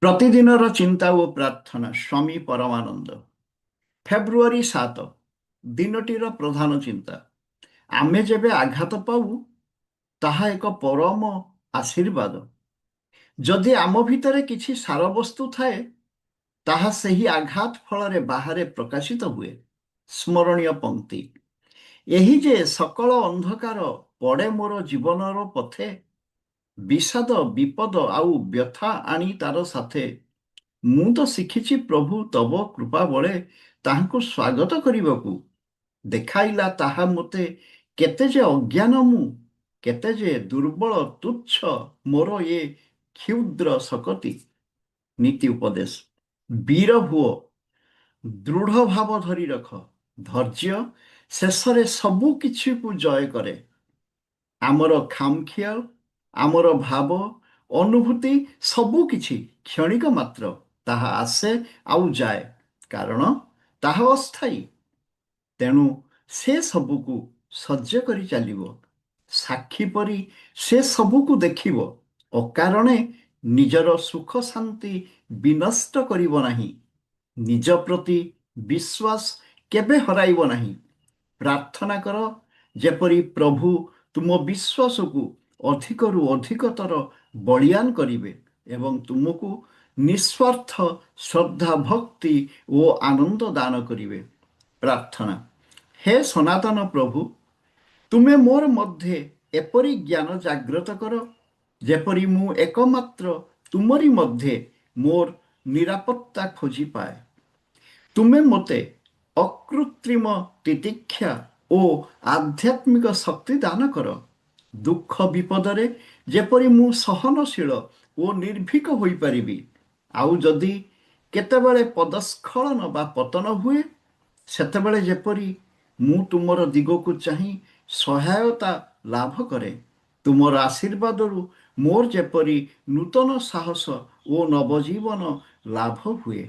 ପ୍ରତିଦିନର ଚିନ୍ତା ଓ ପ୍ରାର୍ଥନା ସ୍ୱାମୀ ପରମାନନ୍ଦ। ଫେବୃଆରୀ 7, ଦିନଟିର ପ୍ରଧାନ ଚିନ୍ତା। ଆମେ ଯେବେ ଆଘାତ ପାଉ ତାହା ଏକ ପରମ ଆଶୀର୍ବାଦ। ଯଦି ଆମ ଭିତରେ କିଛି ସାରବସ୍ତୁ ଥାଏ ତାହା ସେହି ଆଘାତ ଫଳରେ ବାହାରେ ପ୍ରକାଶିତ ହୁଏ। ସ୍ମରଣୀୟ ପଂକ୍ତି। ଏହି ଯେ ସକଳ ଅନ୍ଧକାର ପଡ଼େ ମୋର ଜୀବନର ପଥେ, ବିଷାଦ ବିପଦ ଆଉ ବ୍ୟଥା ଆଣି ତାର ସାଥେ। ମୁଁ ତ ଶିଖିଛି ପ୍ରଭୁ ତବ କୃପା ବଳେ ତାହାଙ୍କୁ ସ୍ୱାଗତ କରିବାକୁ। ଦେଖାଇଲା ତାହା ମୋତେ କେତେ ଯେ ଅଜ୍ଞାନ ମୁଁ, କେତେ ଯେ ଦୁର୍ବଳ ତୁଚ୍ଛ ମୋର ଏ କ୍ଷୁଦ୍ର ଶକତି। ନୀତି ଉପଦେଶ। ବୀର ହୁଅ, ଦୃଢ଼ ଭାବ ଧରି ରଖ। ଧୈର୍ଯ୍ୟ ଶେଷରେ ସବୁ କିଛିକୁ ଜୟ କରେ। ଆମର ଖାମଖିଆଲ, ଆମର ଭାବ, ଅନୁଭୂତି ସବୁ କିଛି କ୍ଷଣିକ ମାତ୍ର। ତାହା ଆସେ ଆଉ ଯାଏ, କାରଣ ତାହା ଅସ୍ଥାୟୀ। ତେଣୁ ସେ ସବୁକୁ ସହ୍ୟ କରି ଚାଲିବ। ସାକ୍ଷୀ ପରି ସେ ସବୁକୁ ଦେଖିବ। ଅକାରଣେ ନିଜର ସୁଖ ଶାନ୍ତି ବିନଷ୍ଟ କରିବ ନାହିଁ। ନିଜ ପ୍ରତି ବିଶ୍ୱାସ କେବେ ହରାଇବ ନାହିଁ। ପ୍ରାର୍ଥନା କର ଯେପରି ପ୍ରଭୁ ତୁମ ବିଶ୍ୱାସକୁ ଅଧିକରୁ ଅଧିକତର ବଳିୟାନ କରିବେ ଏବଂ ତୁମକୁ ନିଃସ୍ୱାର୍ଥ ଶ୍ରଦ୍ଧା ଭକ୍ତି ଓ ଆନନ୍ଦ ଦାନ କରିବେ। ପ୍ରାର୍ଥନା। ହେ ସନାତନ ପ୍ରଭୁ, ତୁମେ ମୋର ମଧ୍ୟରେ ଏପରି ଜ୍ଞାନ ଜାଗ୍ରତ କର ଯେପରି ମୁଁ ଏକମାତ୍ର ତୁମରି ମଧ୍ୟରେ ମୋର ନିରାପତ୍ତା ଖୋଜି ପାଏ। ତୁମେ ମୋତେ ଅକୃତ୍ରିମ ତିତିକ୍ଷା ଓ ଆଧ୍ୟାତ୍ମିକ ଶକ୍ତି ଦାନ କର। ଦୁଃଖ ବିପଦରେ ଯେପରି ମୁଁ ସହନଶୀଳ ଓ ନିର୍ଭୀକ ହୋଇପାରିବି। ଆଉ ଯଦି କେତେବେଳେ ପଦସ୍ଖଳନ ବା ପତନ ହୁଏ, ସେତେବେଳେ ଯେପରି ମୁଁ ତୁମର ଦିଗକୁ ଚାହିଁ ସହାୟତା ଲାଭ କରେ। ତୁମର ଆଶୀର୍ବାଦରୁ ମୋର ଯେପରି ନୂତନ ସାହସ ଓ ନବଜୀବନ ଲାଭ ହୁଏ।